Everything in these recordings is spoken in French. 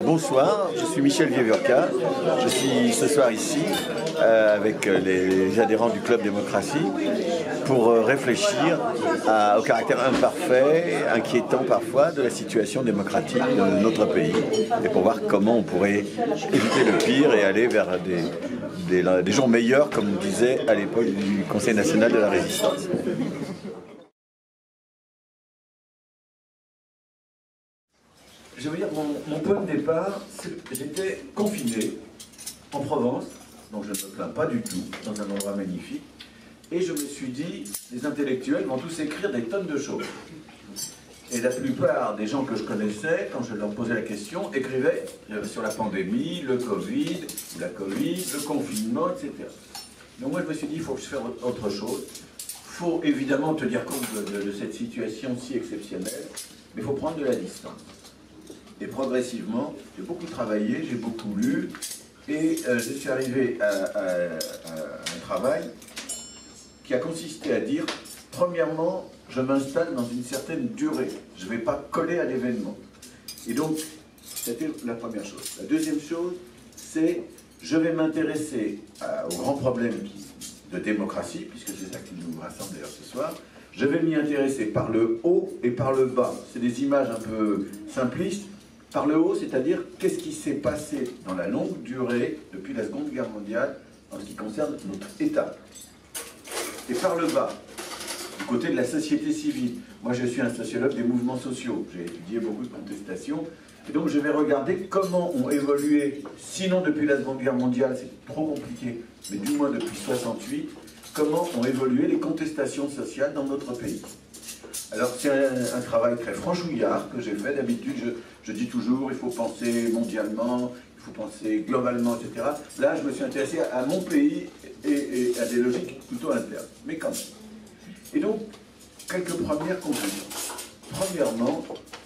Bonsoir, je suis Michel Vieux-Vurka. Je suis ce soir ici avec les adhérents du Club Démocratie pour réfléchir au caractère imparfait, inquiétant parfois, de la situation démocratique de notre pays et pour voir comment on pourrait éviter le pire et aller vers des jours meilleurs, comme on disait à l'époque du Conseil national de la résistance. Je veux dire, mon point de départ, j'étais confiné en Provence, donc je ne me plains pas du tout, dans un endroit magnifique, et je me suis dit, les intellectuels vont tous écrire des tonnes de choses. Et la plupart des gens que je connaissais, quand je leur posais la question, écrivaient sur la pandémie, le Covid, la Covid, le confinement, etc. Donc moi je me suis dit, il faut que je fasse autre chose. Il faut évidemment tenir compte de cette situation si exceptionnelle, mais il faut prendre de la distance. Et progressivement, j'ai beaucoup travaillé, j'ai beaucoup lu, et je suis arrivé à un travail qui a consisté à dire, premièrement, je m'installe dans une certaine durée. Je ne vais pas coller à l'événement. Et donc, c'était la première chose. La deuxième chose, c'est, je vais m'intéresser aux grands problèmes de démocratie, puisque c'est ça qui nous rassemble d'ailleurs ce soir. Je vais m'y intéresser par le haut et par le bas. C'est des images un peu simplistes. Par le haut, c'est-à-dire qu'est-ce qui s'est passé dans la longue durée depuis la Seconde Guerre mondiale en ce qui concerne notre État. Et par le bas, du côté de la société civile. Moi, je suis un sociologue des mouvements sociaux. J'ai étudié beaucoup de contestations. Et donc, je vais regarder comment ont évolué, sinon depuis la Seconde Guerre mondiale, c'est trop compliqué, mais du moins depuis 68, comment ont évolué les contestations sociales dans notre pays. Alors c'est un travail très franchouillard que j'ai fait. D'habitude, je dis toujours, il faut penser mondialement, il faut penser globalement, etc. Là, je me suis intéressé à mon pays et à des logiques plutôt internes, mais quand même. Et donc, quelques premières conclusions. Premièrement,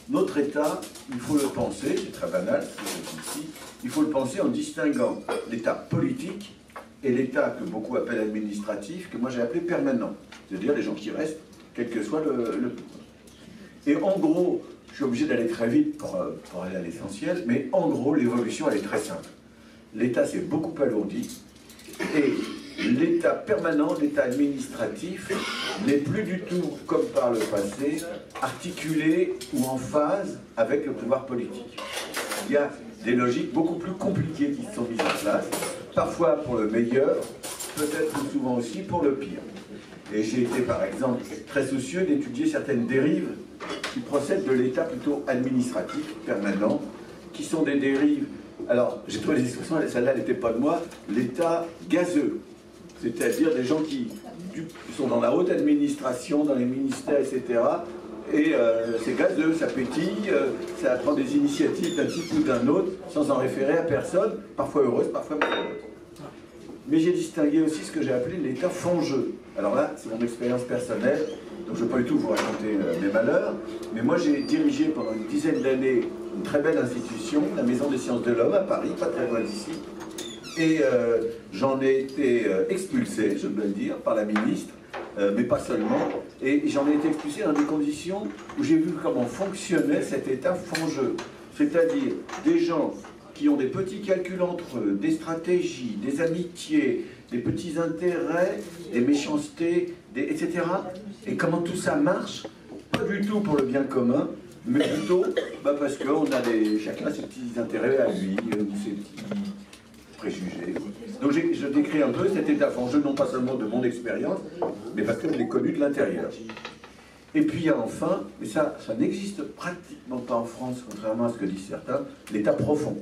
notre État, il faut le penser, c'est très banal, ce que je dis ici, il faut le penser en distinguant l'État politique et l'État que beaucoup appellent administratif, que moi j'ai appelé permanent, c'est-à-dire les gens qui restent, quel que soit le pouvoir. Et en gros, je suis obligé d'aller très vite pour aller à l'essentiel, mais en gros, l'évolution, elle est très simple. L'État s'est beaucoup alourdi, et l'État permanent, l'État administratif, n'est plus du tout, comme par le passé, articulé ou en phase avec le pouvoir politique. Il y a des logiques beaucoup plus compliquées qui se sont mises en place, parfois pour le meilleur, peut-être plus souvent aussi pour le pire. Et j'ai été, par exemple, très soucieux d'étudier certaines dérives qui procèdent de l'État plutôt administratif, permanent, qui sont des dérives. Alors, j'ai trouvé les expressions, celle-là n'était pas de moi, l'État gazeux. C'est-à-dire des gens qui sont dans la haute administration, dans les ministères, etc. Et c'est gazeux, ça pétille, ça prend des initiatives d'un type ou d'un autre, sans en référer à personne, parfois heureuse, parfois malheureuse. Mais j'ai distingué aussi ce que j'ai appelé l'État fongeux. Alors là, c'est mon expérience personnelle, donc je ne vais pas du tout vous raconter mes malheurs, mais moi j'ai dirigé pendant une dizaine d'années une très belle institution, la Maison des Sciences de l'Homme à Paris, pas très loin d'ici, et j'en ai été expulsé, je dois le dire, par la ministre, mais pas seulement, et j'en ai été expulsé dans des conditions où j'ai vu comment fonctionnait cet État fongeux, c'est-à-dire des gens qui ont des petits calculs entre eux, des stratégies, des amitiés, des petits intérêts, des méchancetés, etc. Et comment tout ça marche, pas du tout pour le bien commun, mais plutôt parce qu'on a chacun ses petits intérêts à lui, ou ses petits préjugés. Donc je décris un peu cet état fongeux, non pas seulement de mon expérience, mais parce que je l'ai connu de l'intérieur. Et puis il y a enfin, mais ça n'existe pratiquement pas en France, contrairement à ce que disent certains, l'état profond.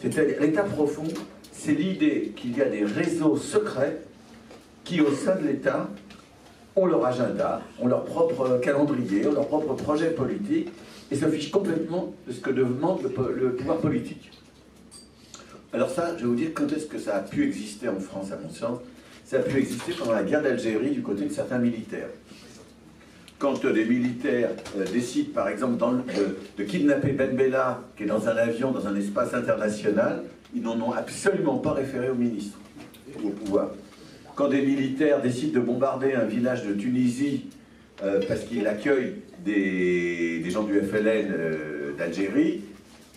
C'est-à-dire, l'état profond, c'est l'idée qu'il y a des réseaux secrets qui, au sein de l'État, ont leur agenda, ont leur propre calendrier, ont leur propre projet politique, et se fichent complètement de ce que demande le pouvoir politique. Alors ça, je vais vous dire quand est-ce que ça a pu exister en France, à mon sens. Ça a pu exister pendant la guerre d'Algérie du côté de certains militaires. Quand des militaires décident, par exemple, de kidnapper Ben Bella, qui est dans un avion, dans un espace international, ils n'en ont absolument pas référé au ministre, ou au pouvoir. Quand des militaires décident de bombarder un village de Tunisie, parce qu'il accueille des gens du FLN d'Algérie,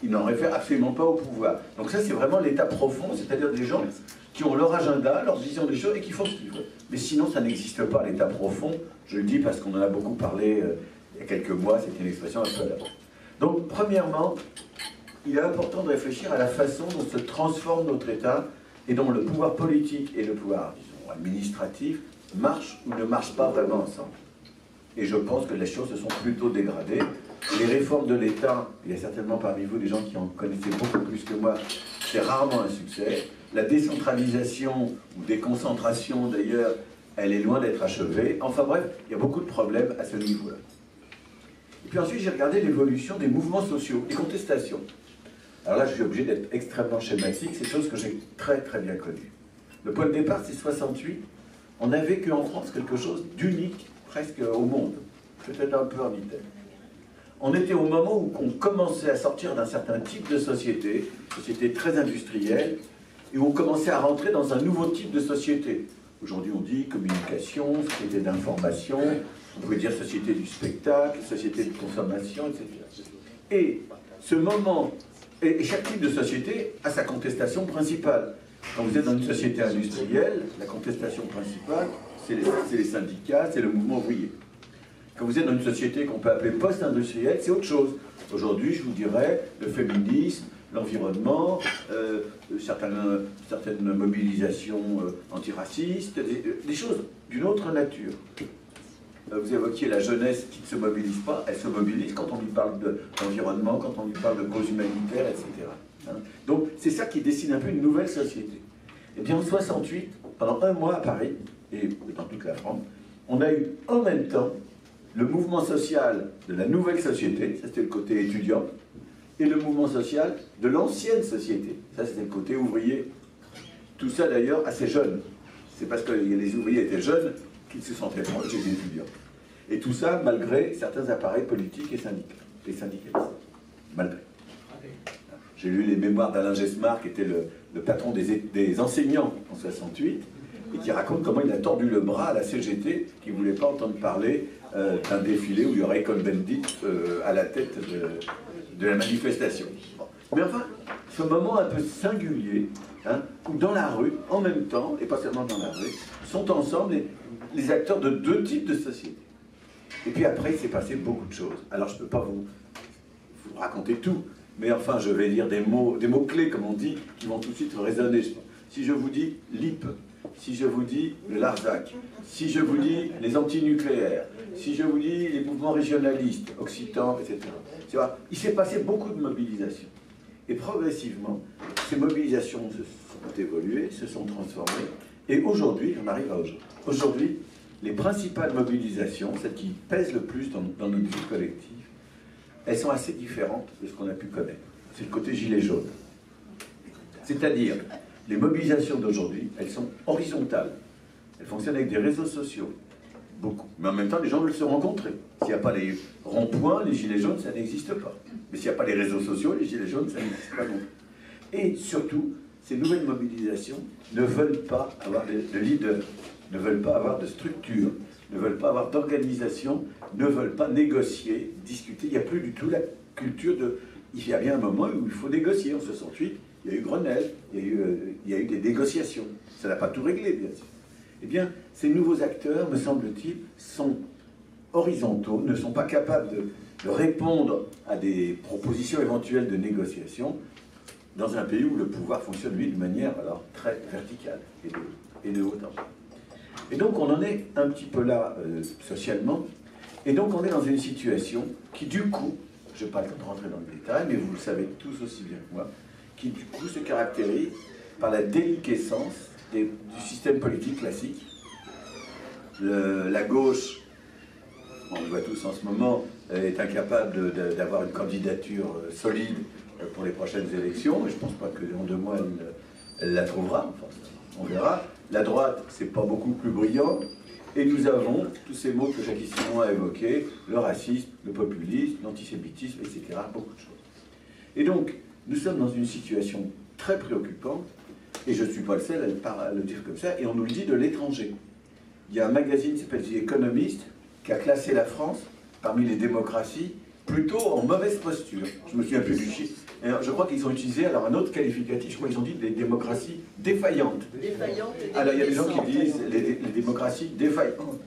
ils n'en réfèrent absolument pas au pouvoir. Donc ça, c'est vraiment l'État profond, c'est-à-dire des gens qui ont leur agenda, leur vision des choses et qui font ce qu'ils veulent. Mais sinon, ça n'existe pas, l'État profond. Je le dis parce qu'on en a beaucoup parlé il y a quelques mois, c'était une expression un peu là. Donc, premièrement, il est important de réfléchir à la façon dont se transforme notre État et dont le pouvoir politique et le pouvoir, disons, administratif marchent ou ne marchent pas vraiment ensemble. Et je pense que les choses se sont plutôt dégradées. Les réformes de l'État, il y a certainement parmi vous des gens qui en connaissaient beaucoup plus que moi, c'est rarement un succès. La décentralisation, ou déconcentration d'ailleurs, elle est loin d'être achevée. Enfin bref, il y a beaucoup de problèmes à ce niveau-là. Et puis ensuite, j'ai regardé l'évolution des mouvements sociaux, des contestations. Alors là, je suis obligé d'être extrêmement schématique, c'est chose que j'ai très très bien connue. Le point de départ, c'est 68. On a vécu en France quelque chose d'unique, presque au monde, peut-être un peu en Italie. On était au moment où on commençait à sortir d'un certain type de société très industrielle, et où on commençait à rentrer dans un nouveau type de société. Aujourd'hui, on dit communication, société d'information, on pouvait dire société du spectacle, société de consommation, etc. Et ce moment, et chaque type de société a sa contestation principale. Quand vous êtes dans une société industrielle, la contestation principale, c'est les syndicats, c'est le mouvement ouvrier. Quand vous êtes dans une société qu'on peut appeler post-industrielle, c'est autre chose. Aujourd'hui, je vous dirais, le féminisme, l'environnement, certaines mobilisations antiracistes, des choses d'une autre nature. Vous évoquiez la jeunesse qui ne se mobilise pas, elle se mobilise quand on lui parle d'environnement, quand on lui parle de causes humanitaires, etc. Hein. Donc c'est ça qui dessine un peu une nouvelle société. Et bien en 68, pendant un mois à Paris, et dans toute la France, on a eu en même temps le mouvement social de la nouvelle société, ça c'était le côté étudiant, et le mouvement social de l'ancienne société, ça c'était le côté ouvrier. Tout ça d'ailleurs assez jeune. C'est parce que les ouvriers étaient jeunes qu'ils se sentaient proches des étudiants. Et tout ça malgré certains appareils politiques et syndicalistes. Malgré. J'ai lu les mémoires d'Alain Gesmar, qui était le patron des enseignants en 68, et qui raconte comment il a tordu le bras à la CGT, qui ne voulait pas entendre parler d'un défilé où il y aurait Cohn-Bendit à la tête de la manifestation. Bon. Mais enfin, ce moment un peu singulier, hein, où dans la rue, en même temps, et pas seulement dans la rue, sont ensemble les acteurs de deux types de sociétés. Et puis après, il s'est passé beaucoup de choses. Alors je ne peux pas vous raconter tout, mais enfin, je vais dire des mots-clés, comme on dit, qui vont tout de suite résonner. Si je vous dis l'IP, si je vous dis le Larzac, si je vous dis les antinucléaires, si je vous dis les mouvements régionalistes, occitans, etc. Il s'est passé beaucoup de mobilisations. Et progressivement, ces mobilisations se sont évoluées, se sont transformées. Et aujourd'hui, on arrive à aujourd'hui, les principales mobilisations, celles qui pèsent le plus dans notre vie collective, elles sont assez différentes de ce qu'on a pu connaître. C'est le côté gilet jaune. C'est-à-dire, les mobilisations d'aujourd'hui, elles sont horizontales. Elles fonctionnent avec des réseaux sociaux. Beaucoup. Mais en même temps, les gens veulent se rencontrer. S'il n'y a pas les ronds-points, les gilets jaunes, ça n'existe pas. Mais s'il n'y a pas les réseaux sociaux, les gilets jaunes, ça n'existe pas non plus. Et surtout, ces nouvelles mobilisations ne veulent pas avoir de leader, ne veulent pas avoir de structure, ne veulent pas avoir d'organisation, ne veulent pas négocier, discuter. Il n'y a plus du tout la culture de... Il y a bien un moment où il faut négocier. En 68, il y a eu Grenelle, il y a eu des négociations. Ça n'a pas tout réglé, bien sûr. Eh bien, ces nouveaux acteurs, me semble-t-il, sont horizontaux, ne sont pas capables de répondre à des propositions éventuelles de négociation dans un pays où le pouvoir fonctionne, lui, de manière alors très verticale et de haut en bas. Et donc, on en est un petit peu là, socialement, et donc on est dans une situation qui, du coup, je n'ai pas le temps de rentrer dans le détail, mais vous le savez tous aussi bien que moi, qui, du coup, se caractérise par la déliquescence du système politique classique. La gauche, on le voit tous en ce moment, est incapable d'avoir une candidature solide pour les prochaines élections, et je ne pense pas que dans 2 mois elle la trouvera, enfin, on verra. La droite, c'est pas beaucoup plus brillant, et nous avons tous ces mots que Jacques Simon a évoqués, le racisme, le populisme, l'antisémitisme, etc., beaucoup de choses. Et donc, nous sommes dans une situation très préoccupante, et je ne suis pas le seul à le dire comme ça, et on nous le dit de l'étranger. Il y a un magazine qui s'appelle The Economist, qui a classé la France parmi les démocraties plutôt en mauvaise posture. Je me souviens plus du chiffre. Et je crois qu'ils ont utilisé alors un autre qualificatif, je crois qu'ils ont dit des démocraties défaillantes. Défaillantes et alors il y a des gens qui disent les démocraties défaillantes.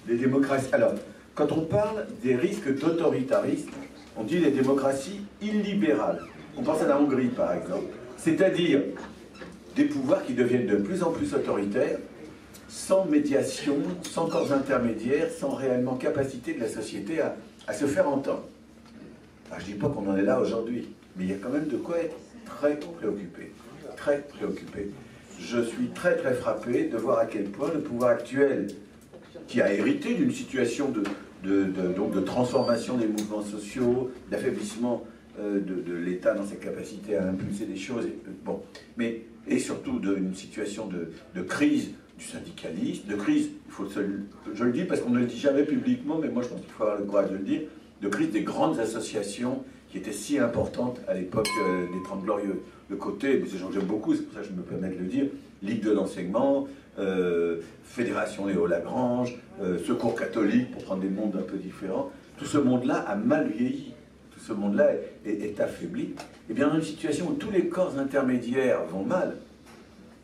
Les démocraties. Alors, quand on parle des risques d'autoritarisme, on dit les démocraties illibérales. On pense à la Hongrie par exemple. C'est-à-dire des pouvoirs qui deviennent de plus en plus autoritaires, sans médiation, sans corps intermédiaires, sans réellement capacité de la société à se faire entendre. Alors, je ne dis pas qu'on en est là aujourd'hui, mais il y a quand même de quoi être très préoccupé. Très préoccupé. Je suis très très frappé de voir à quel point le pouvoir actuel, qui a hérité d'une situation de transformation des mouvements sociaux, d'affaiblissement de l'État dans sa capacité à impulser des choses, et surtout d'une situation de crise du syndicalisme, de crise, je le dis parce qu'on ne le dit jamais publiquement, mais moi je pense qu'il faut avoir le courage de le dire, de crise des grandes associations qui étaient si importantes à l'époque des 30 Glorieuses. Le côté, ces gens que j'aime beaucoup, c'est pour ça que je me permets de le dire, Ligue de l'enseignement, Fédération Léo Lagrange, Secours catholique, pour prendre des mondes un peu différents, tout ce monde-là a mal vieilli, tout ce monde-là est affaibli. Et bien dans une situation où tous les corps intermédiaires vont mal,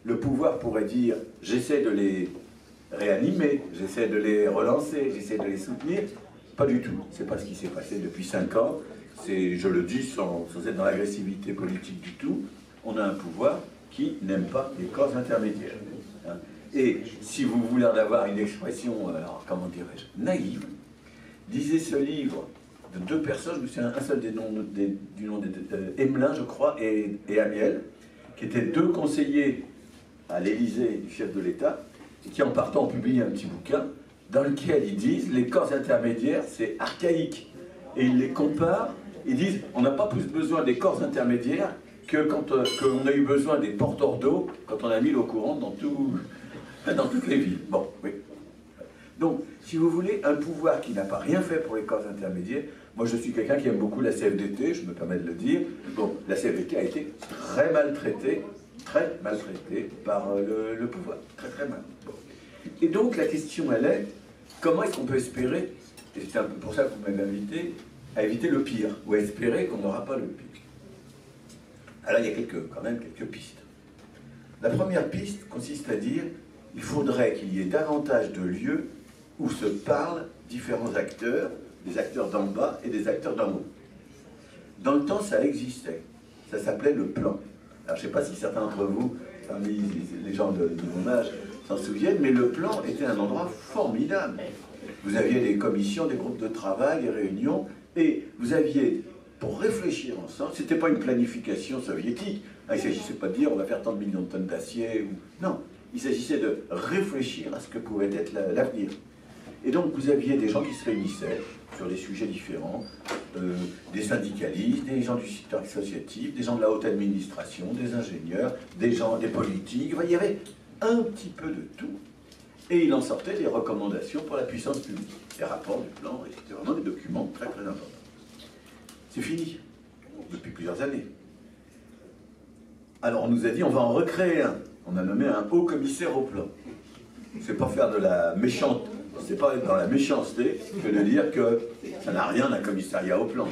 le pouvoir pourrait dire « j'essaie de les réanimer, j'essaie de les relancer, j'essaie de les soutenir ». Pas du tout, c'est pas ce qui s'est passé depuis 5 ans, je le dis sans être dans l'agressivité politique du tout, on a un pouvoir qui n'aime pas les corps intermédiaires. Hein. Et si vous voulez en avoir une expression, alors comment dirais-je, naïve, lisez ce livre de 2 personnes, je me souviens un seul du nom Emelin, je crois, et Amiel, qui étaient 2 conseillers à l'Élysée du chef de l'État, et qui en partant ont publié un petit bouquin, dans lequel ils disent les corps intermédiaires c'est archaïque. Et ils les comparent, ils disent on n'a pas plus besoin des corps intermédiaires que quand on a eu besoin des porteurs d'eau quand on a mis l'eau courante dans toutes les villes. Bon, oui. Donc, si vous voulez, un pouvoir qui n'a pas rien fait pour les corps intermédiaires, moi je suis quelqu'un qui aime beaucoup la CFDT, je me permets de le dire. Bon, la CFDT a été très maltraitée par le pouvoir, très très mal. Bon. Et donc la question elle est, comment est-ce qu'on peut espérer, et c'est un peu pour ça que vous m'avez invité, à éviter le pire, ou à espérer qu'on n'aura pas le pire. Alors il y a quand même quelques pistes. La première piste consiste à dire, il faudrait qu'il y ait davantage de lieux où se parlent différents acteurs, des acteurs d'en bas et des acteurs d'en haut. Dans le temps ça existait, ça s'appelait le plan. Alors je ne sais pas si certains d'entre vous, parmi les gens de mon âge, s'en souviennent, mais le plan était un endroit formidable. Vous aviez des commissions, des groupes de travail, des réunions, et vous aviez, pour réfléchir ensemble, ce n'était pas une planification soviétique, il ne s'agissait pas de dire on va faire tant de millions de tonnes d'acier, non, il s'agissait de réfléchir à ce que pouvait être l'avenir. Et donc vous aviez des gens qui se réunissaient sur des sujets différents, des syndicalistes, des gens du secteur associatif, des gens de la haute administration, des ingénieurs, des politiques, il y avait un petit peu de tout, et il en sortait des recommandations pour la puissance publique, des rapports du plan, et c'était vraiment des documents très très importants. C'est fini, depuis plusieurs années. Alors on nous a dit on va en recréer un, on a nommé un haut commissaire au plan. C'est pas faire de la méchante, c'est pas être dans la méchanceté que de dire que ça n'a rien d'un commissariat au plan.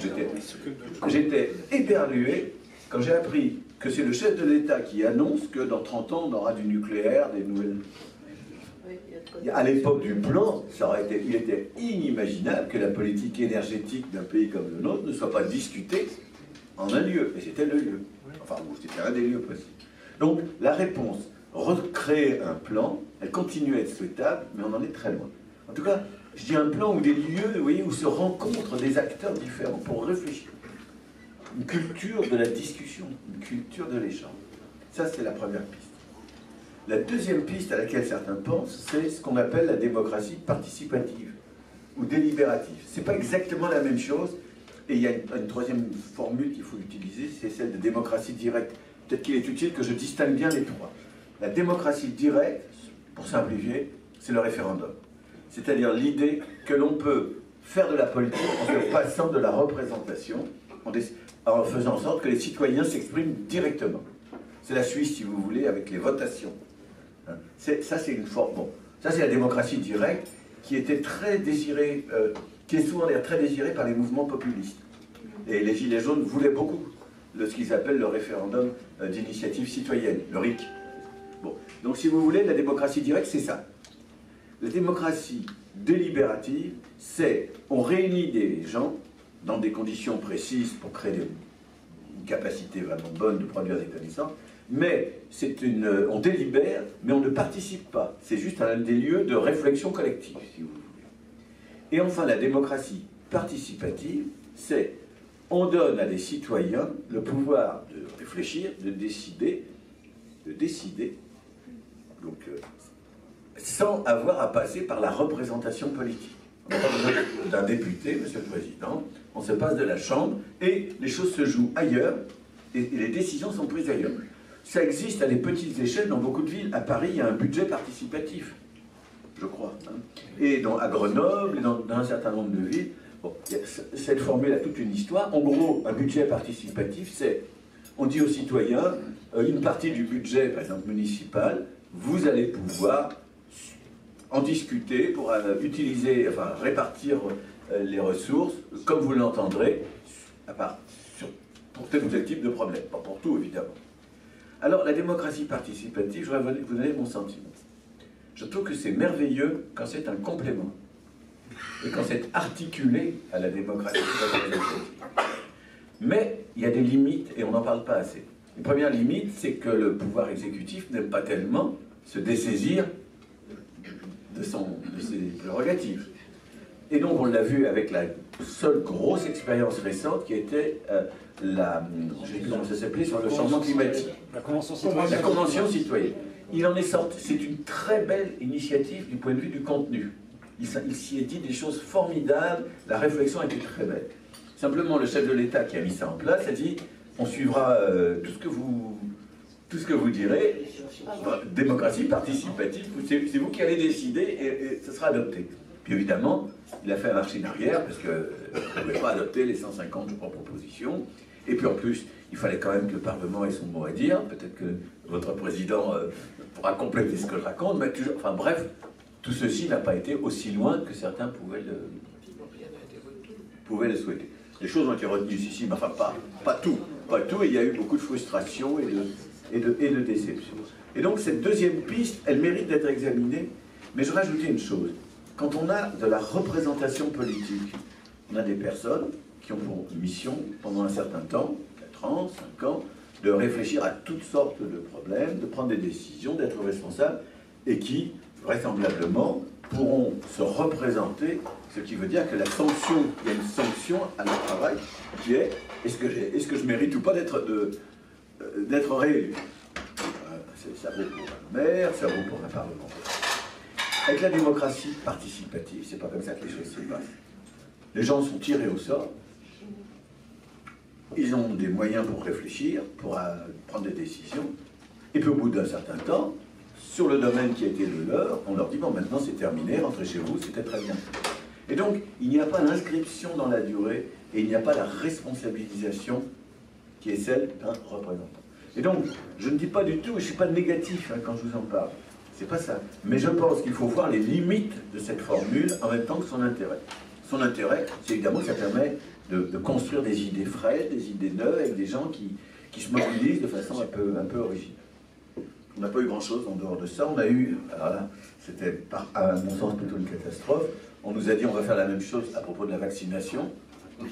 J'étais éberlué quand j'ai appris que c'est le chef de l'État qui annonce que dans 30 ans, on aura du nucléaire, des nouvelles... À l'époque du plan, il était inimaginable que la politique énergétique d'un pays comme le nôtre ne soit pas discutée en un lieu. Et c'était le lieu. Enfin, c'était un des lieux possibles. Donc, la réponse, recréer un plan, elle continue à être souhaitable, mais on en est très loin. En tout cas, je dis un plan ou des lieux, vous voyez, où se rencontrent des acteurs différents pour réfléchir. Une culture de la discussion, une culture de l'échange. Ça, c'est la première piste. La deuxième piste à laquelle certains pensent, c'est ce qu'on appelle la démocratie participative ou délibérative. Ce n'est pas exactement la même chose, et il y a une troisième formule qu'il faut utiliser, c'est celle de démocratie directe. Peut-être qu'il est utile que je distingue bien les trois. La démocratie directe, pour simplifier, c'est le référendum. C'est-à-dire l'idée que l'on peut faire de la politique en se passant de la représentation, en faisant en sorte que les citoyens s'expriment directement. C'est la Suisse, si vous voulez, avec les votations. Ça, c'est une forme. Bon, ça, c'est la démocratie directe qui était très désirée, qui est souvent d'ailleurs très désirée par les mouvements populistes. Et les Gilets jaunes voulaient beaucoup ce qu'ils appellent le référendum d'initiative citoyenne, le RIC. Bon. Donc si vous voulez, la démocratie directe, c'est ça. La démocratie délibérative, c'est on réunit des gens dans des conditions précises pour créer une capacité vraiment bonne de produire des connaissances, mais on délibère, mais on ne participe pas. C'est juste un des lieux de réflexion collective, si vous voulez. Et enfin, la démocratie participative, c'est on donne à des citoyens le pouvoir de réfléchir, de décider, donc, sans avoir à passer par la représentation politique. On n'a pas besoin d'un député, Monsieur le Président, on se passe de la Chambre et les choses se jouent ailleurs et les décisions sont prises ailleurs. Ça existe à des petites échelles dans beaucoup de villes. À Paris, il y a un budget participatif, je crois. Hein. Et à Grenoble, et dans un certain nombre de villes, bon, cette formule a toute une histoire. En gros, un budget participatif, c'est, on dit aux citoyens, une partie du budget, par exemple municipal, vous allez pouvoir en discuter pour utiliser, enfin répartir les ressources comme vous l'entendrez, pour tel ou tel type de problème, pas pour tout évidemment. Alors la démocratie participative, je vais vous donner mon sentiment. Je trouve que c'est merveilleux quand c'est un complément et quand c'est articulé à la démocratie représentative. Mais il y a des limites et on n'en parle pas assez. Une première limite, c'est que le pouvoir exécutif n'aime pas tellement se dessaisir de ses prérogatives. Et donc on l'a vu avec la seule grosse expérience récente qui était je sais plus comment ça s'appelait, sur le changement climatique. La Convention citoyenne. La Convention citoyenne. Il en est sorti, c'est une très belle initiative du point de vue du contenu. Il s'y est dit des choses formidables, la réflexion a été très belle. Simplement, le chef de l'État qui a mis ça en place a dit, on suivra tout ce que vous direz, démocratie participative, c'est vous qui allez décider et ce sera adopté. Puis évidemment, il a fait un marché arrière parce qu'on ne pouvait pas adopter les 150, je crois, propositions. Et puis en plus, il fallait quand même que le Parlement ait son mot à dire. Peut-être que votre président pourra compléter ce que je raconte, mais toujours, enfin bref, tout ceci n'a pas été aussi loin que certains pouvaient le souhaiter. Les choses ont été retenues ici, mais enfin pas tout, et il y a eu beaucoup de frustration et de déception. Et donc cette deuxième piste, elle mérite d'être examinée, mais je rajoutais une chose. Quand on a de la représentation politique, on a des personnes qui ont pour mission, pendant un certain temps, 4 ans, 5 ans, de réfléchir à toutes sortes de problèmes, de prendre des décisions, d'être responsables, et qui, vraisemblablement, pourront se représenter, ce qui veut dire que la sanction, il y a une sanction à leur travail, qui est, est-ce que je mérite ou pas d'être réélu? Ça vaut pour un maire, ça vaut pour un parlementaire. Avec la démocratie participative, c'est pas comme ça que les choses se passent. Les gens sont tirés au sort, ils ont des moyens pour réfléchir, pour prendre des décisions, et puis au bout d'un certain temps, sur le domaine qui a été le leur, on leur dit bon maintenant c'est terminé, rentrez chez vous, c'était très bien. Et donc il n'y a pas l'inscription dans la durée, et il n'y a pas la responsabilisation qui est celle d'un représentant. Et donc, je ne dis pas du tout, je ne suis pas négatif quand je vous en parle. C'est pas ça. Mais je pense qu'il faut voir les limites de cette formule en même temps que son intérêt. Son intérêt, c'est évidemment que ça permet de construire des idées fraîches, des idées neuves, avec des gens qui se mobilisent de façon un peu originale. On n'a pas eu grand-chose en dehors de ça. On a eu, alors là, c'était à mon sens plutôt une catastrophe. On nous a dit on va faire la même chose à propos de la vaccination.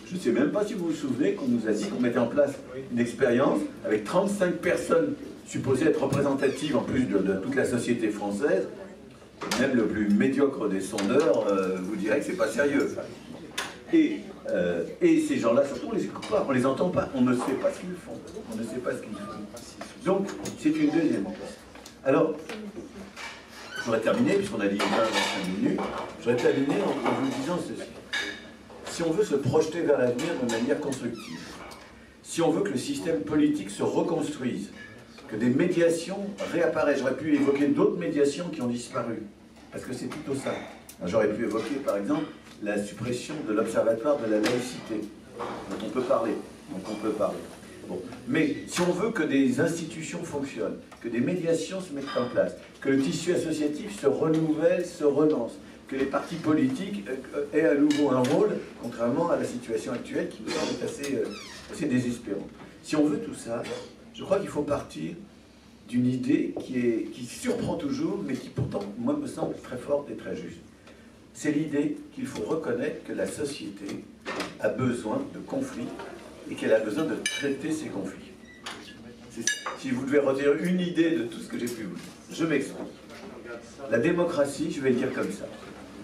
Je ne sais même pas si vous vous souvenez qu'on nous a dit qu'on mettait en place une expérience avec 35 personnes supposées être représentatives en plus de toute la société française. Même le plus médiocre des sondeurs vous dirait que c'est pas sérieux. Et ces gens-là, surtout, on les écoute pas, on les entend pas, on ne sait pas ce qu'ils font. On ne sait pas ce qu'ils font. Donc, c'est une deuxième place. Alors, je voudrais terminer, puisqu'on a dit 25 minutes, je voudrais terminer en vous disant ceci. Si on veut se projeter vers l'avenir de manière constructive, si on veut que le système politique se reconstruise, que des médiations réapparaissent, j'aurais pu évoquer d'autres médiations qui ont disparu, parce que c'est plutôt ça. J'aurais pu évoquer par exemple la suppression de l'Observatoire de la laïcité, dont on peut parler. Bon. Mais si on veut que des institutions fonctionnent, que des médiations se mettent en place, que le tissu associatif se renouvelle, se relance, que les partis politiques aient à nouveau un rôle, contrairement à la situation actuelle qui me semble assez désespérante. Si on veut tout ça, je crois qu'il faut partir d'une idée qui surprend toujours, mais qui pourtant, moi, me semble très forte et très juste. C'est l'idée qu'il faut reconnaître que la société a besoin de conflits et qu'elle a besoin de traiter ces conflits. Si vous devez retenir une idée de tout ce que j'ai pu vous dire, je m'explique. La démocratie, je vais le dire comme ça,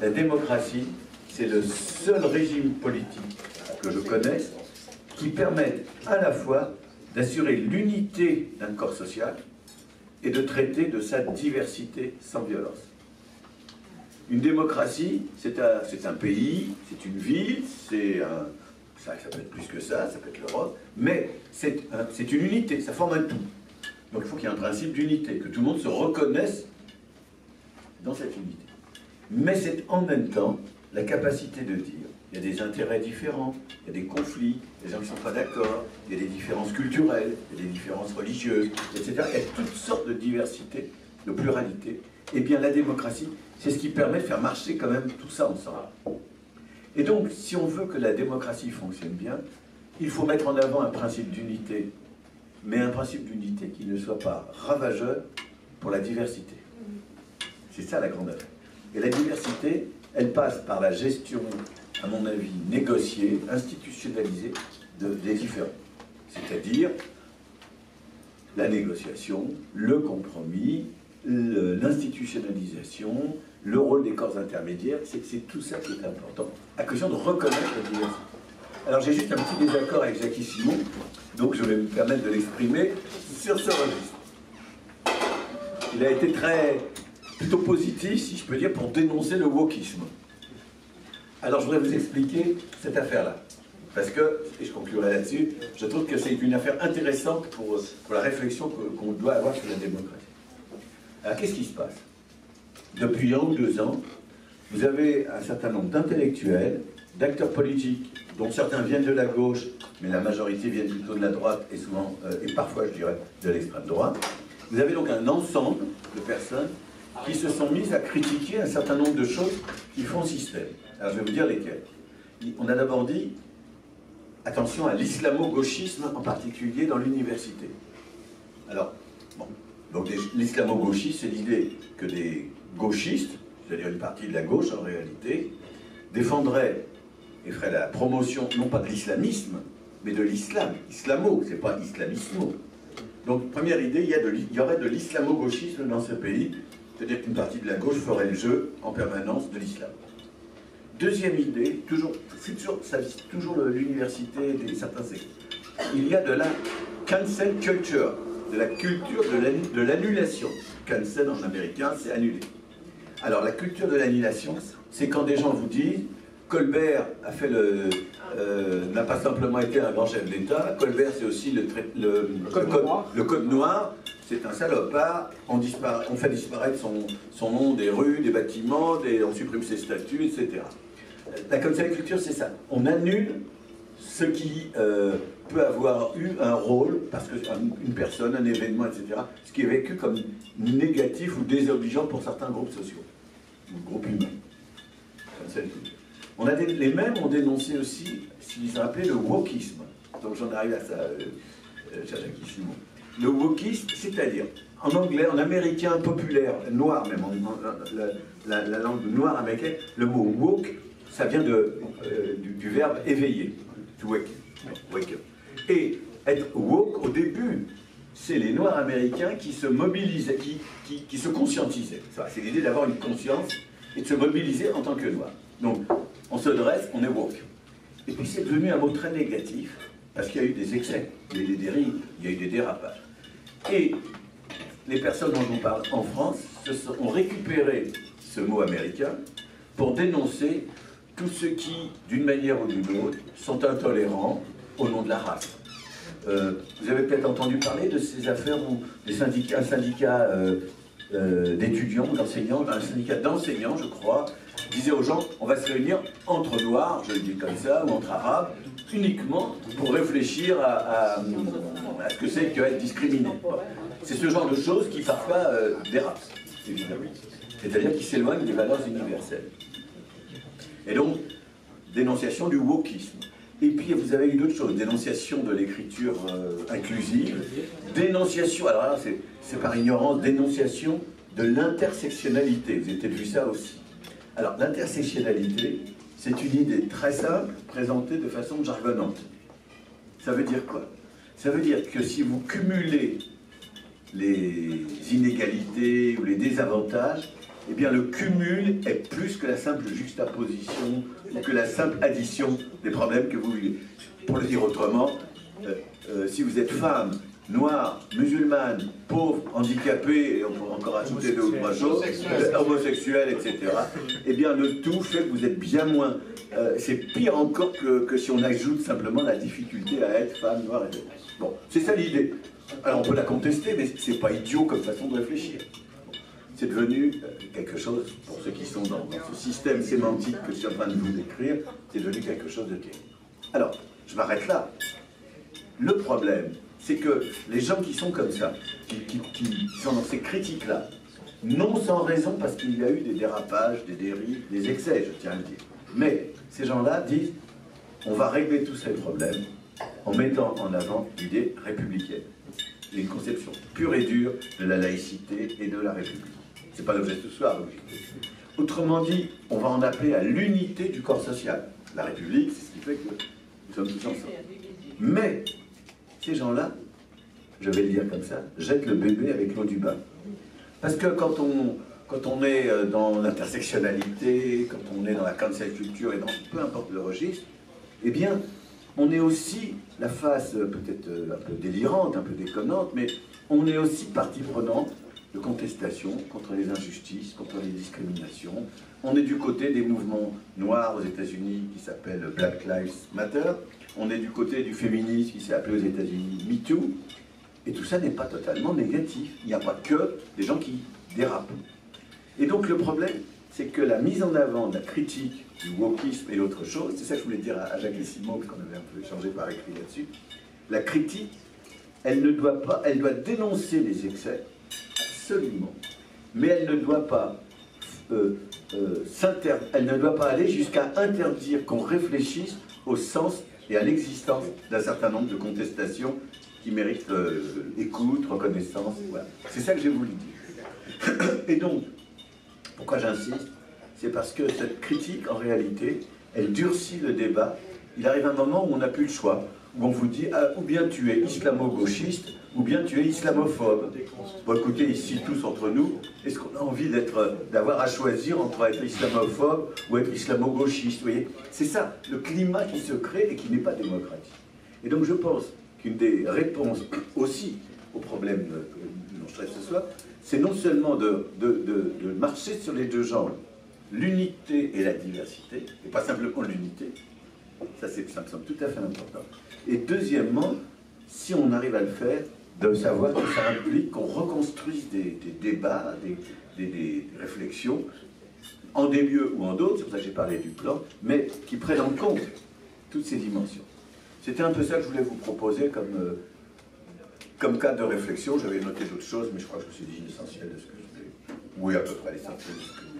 la démocratie, c'est le seul régime politique que je connaisse qui permette à la fois d'assurer l'unité d'un corps social et de traiter de sa diversité sans violence. Une démocratie, c'est un pays, c'est une ville, ça peut être plus que ça peut être l'Europe, mais c'est une unité, ça forme un tout. Donc il faut qu'il y ait un principe d'unité, que tout le monde se reconnaisse dans cette unité. Mais c'est en même temps la capacité de dire, il y a des intérêts différents, il y a des conflits, des gens qui ne sont pas d'accord, il y a des différences culturelles, il y a des différences religieuses, etc. Il y a toutes sortes de diversités, de pluralité. Eh bien la démocratie, c'est ce qui permet de faire marcher quand même tout ça ensemble. Et donc, si on veut que la démocratie fonctionne bien, il faut mettre en avant un principe d'unité, mais un principe d'unité qui ne soit pas ravageur pour la diversité. C'est ça la grande affaire. Et la diversité, elle passe par la gestion, à mon avis, négociée, institutionnalisée des différents. C'est-à-dire la négociation, le compromis, l'institutionnalisation, le rôle des corps intermédiaires, c'est tout ça qui est important, à condition de reconnaître la diversité. Alors j'ai juste un petit désaccord avec Jacques Simon, donc je vais me permettre de l'exprimer sur ce registre. Il a été plutôt positif, si je peux dire, pour dénoncer le wokisme. Alors je voudrais vous expliquer cette affaire-là, parce que, et je conclurai là-dessus, je trouve que c'est une affaire intéressante pour la réflexion qu'on doit avoir sur la démocratie. Alors qu'est-ce qui se passe? Depuis 1 ou 2 ans, vous avez un certain nombre d'intellectuels, d'acteurs politiques, dont certains viennent de la gauche, mais la majorité viennent plutôt de la droite, et souvent, et parfois, je dirais, de l'extrême droite. Vous avez donc un ensemble de personnes qui se sont mises à critiquer un certain nombre de choses qui font système. Alors je vais vous dire lesquelles. On a d'abord dit, attention à l'islamo-gauchisme, en particulier dans l'université. Alors, bon, donc l'islamo-gauchisme, c'est l'idée que des gauchistes, c'est-à-dire une partie de la gauche en réalité, défendraient et feraient la promotion, non pas de l'islamisme, mais de l'islam. Islamo, c'est pas islamismo. Donc, première idée, il y aurait de l'islamo-gauchisme dans ce pays, c'est-à-dire qu'une partie de la gauche ferait le jeu en permanence de l'islam. Deuxième idée, ça vise toujours l'université et certains secteurs. Il y a de la cancel culture, de la culture de l'annulation. Cancel en américain, c'est annuler. Alors la culture de l'annulation, c'est quand des gens vous disent Colbert a fait n'a pas simplement été un grand chef d'État, Colbert c'est aussi le code noir, c'est un salopard, on fait disparaître son nom des rues, des bâtiments, on supprime ses statuts, etc. La cancel culture, c'est ça. On annule ce qui peut avoir eu un rôle, parce qu'une personne, un événement, etc., ce qui est vécu comme négatif ou désobligeant pour certains groupes sociaux, ou groupes humains. Cancel culture. Les mêmes ont dénoncé aussi ce qu'ils ont appelé le wokisme. Donc j'en arrive à ça, cher Jacques Simon. Le wokisme, c'est-à-dire, en anglais, en américain populaire, noir même, la langue noire américaine, le mot woke, ça vient du verbe éveiller, to wake up. Et être woke, au début, c'est les Noirs américains qui se mobilisaient, qui se conscientisaient. C'est l'idée d'avoir une conscience et de se mobiliser en tant que Noirs. Donc, on se dresse, on est woke. Et puis c'est devenu un mot très négatif, parce qu'il y a eu des excès, il y a eu des dérives, il y a eu des dérapages. Et les personnes dont je vous parle en France ont récupéré ce mot américain pour dénoncer tous ceux qui, d'une manière ou d'une autre, sont intolérants au nom de la race. Vous avez peut-être entendu parler de ces affaires où un syndicat d'étudiants, d'enseignants, un syndicat d'enseignants, je crois, disait aux gens, on va se réunir entre noirs, je le dis comme ça, ou entre arabes, uniquement pour réfléchir à ce que c'est qu'être discriminé. C'est ce genre de choses qui parfois dérapent, évidemment. C'est-à-dire qui s'éloignent des valeurs universelles. Et donc, dénonciation du wokisme. Et puis vous avez eu d'autres choses, dénonciation de l'écriture inclusive, dénonciation, alors là c'est par ignorance, dénonciation de l'intersectionnalité, vous avez peut-être vu ça aussi. Alors l'intersectionnalité, c'est une idée très simple, présentée de façon jargonnante. Ça veut dire quoi? Ça veut dire que si vous cumulez les inégalités ou les désavantages, eh bien le cumul est plus que la simple juxtaposition ou que la simple addition des problèmes que vous vivez. Pour le dire autrement, si vous êtes femme, noire, musulmane, pauvre, handicapée, et on pourrait encore ajouter deux ou trois choses, homosexuelle, etc., eh bien le tout fait que vous êtes bien moins... c'est pire encore que si on ajoute simplement la difficulté à être femme, noire, etc. Bon, c'est ça l'idée. Alors on peut la contester, mais c'est pas idiot comme façon de réfléchir. C'est devenu quelque chose, pour ceux qui sont dans ce système sémantique que je suis en train de vous décrire, c'est devenu quelque chose de terrible. Alors, je m'arrête là. Le problème, c'est que les gens qui sont comme ça, qui sont dans ces critiques-là, non sans raison, parce qu'il y a eu des dérapages, des dérives, des excès, je tiens à le dire. Mais ces gens-là disent, on va régler tous ces problèmes en mettant en avant l'idée républicaine. Il y a une conception pure et dure de la laïcité et de la République. Ce n'est pas l'objet de ce soir, l'objectif. Autrement dit, on va en appeler à l'unité du corps social. La République, c'est ce qui fait que nous sommes tous ensemble. Mais ces gens-là, je vais le dire comme ça, jettent le bébé avec l'eau du bain. Parce que quand on est dans l'intersectionnalité, quand on est dans la cancel culture et dans peu importe le registre, eh bien, on est aussi la face peut-être un peu délirante, un peu déconnante, mais on est aussi partie prenante de contestation contre les injustices, contre les discriminations. On est du côté des mouvements noirs aux États-Unis qui s'appellent Black Lives Matter. On est du côté du féminisme qui s'est appelé aux États-Unis MeToo. Et tout ça n'est pas totalement négatif. Il n'y a pas que des gens qui dérapent. Et donc le problème, c'est que la mise en avant de la critique du wokisme et l'autre chose, c'est ça que je voulais dire à Jacques et Simon, qu'on avait un peu échangé par écrit là-dessus, la critique, elle doit dénoncer les excès, absolument, mais elle ne doit pas aller jusqu'à interdire qu'on réfléchisse au sens et à l'existence d'un certain nombre de contestations qui méritent écoute, reconnaissance, voilà. C'est ça que j'ai voulu dire. Et donc, pourquoi j'insiste? C'est parce que cette critique, en réalité, elle durcit le débat. Il arrive un moment où on n'a plus le choix, où on vous dit ah, ou bien tu es islamo-gauchiste, ou bien tu es islamophobe. Bon, écoutez, ici, tous entre nous, est-ce qu'on a envie d'avoir à choisir entre être islamophobe ou être islamo-gauchiste? Vous voyez, c'est ça, le climat qui se crée et qui n'est pas démocratique. Et donc je pense qu'une des réponses aussi au problème dont je traite ce soir, c'est non seulement de marcher sur les deux jambes, l'unité et la diversité, et pas simplement l'unité, ça me semble tout à fait important. Et deuxièmement, si on arrive à le faire, de savoir que ça implique qu'on reconstruise des débats, des réflexions, en des lieux ou en d'autres, c'est pour ça que j'ai parlé du plan, mais qui prennent en compte toutes ces dimensions. C'était un peu ça que je voulais vous proposer comme cadre de réflexion. J'avais noté d'autres choses, mais je crois que je me suis dit l'essentiel de ce que je voulais. Oui, à peu près l'essentiel de ce que je voulais.